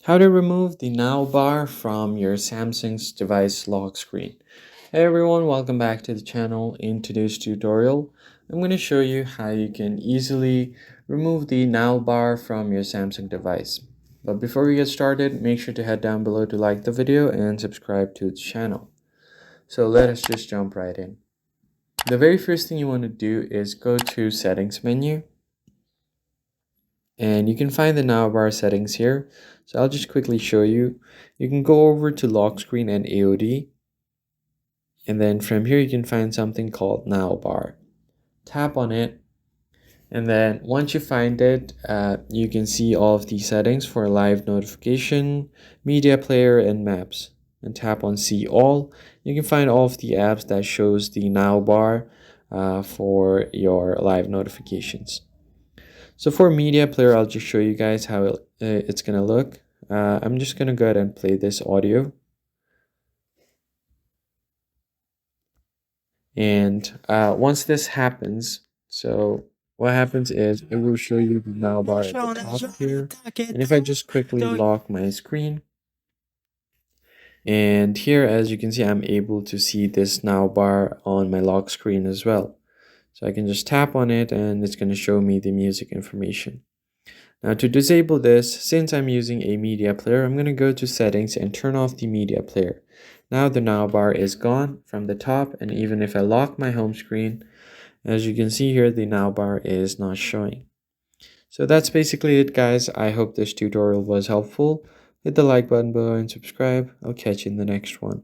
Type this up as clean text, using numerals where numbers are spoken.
How to remove the now bar from your Samsung's device lock screen. Hey everyone, welcome back to the channel. In today's tutorial, I'm going to show you how you can easily remove the now bar from your Samsung device. But before we get started, make sure to head down below to like the video and subscribe to the channel. So let us just jump right in. The very first thing you want to do is go to settings menu. And you can find the navbar settings here. So I'll just quickly show you. You can go over to lock screen and AOD, and then from here you can find something called navbar. Tap on it, and then once you find it, you can see all of the settings for live notification, media player, and maps. And tap on see all. You can find all of the apps that shows the navbar for your live notifications. So for media player, I'll just show you guys how it's going to look. I'm just going to go ahead and play this audio. And once this happens, so what happens is it will show you the now bar at the top here. And if I just quickly lock my screen, and here, as you can see, I'm able to see this now bar on my lock screen as well. So I can just tap on it and it's going to show me the music information. Now to disable this, since I'm using a media player, I'm going to go to settings and turn off the media player. Now the now bar is gone from the top, and even if I lock my home screen, as you can see here, the now bar is not showing. So that's basically it, guys. I hope this tutorial was helpful. Hit the like button below and subscribe. I'll catch you in the next one.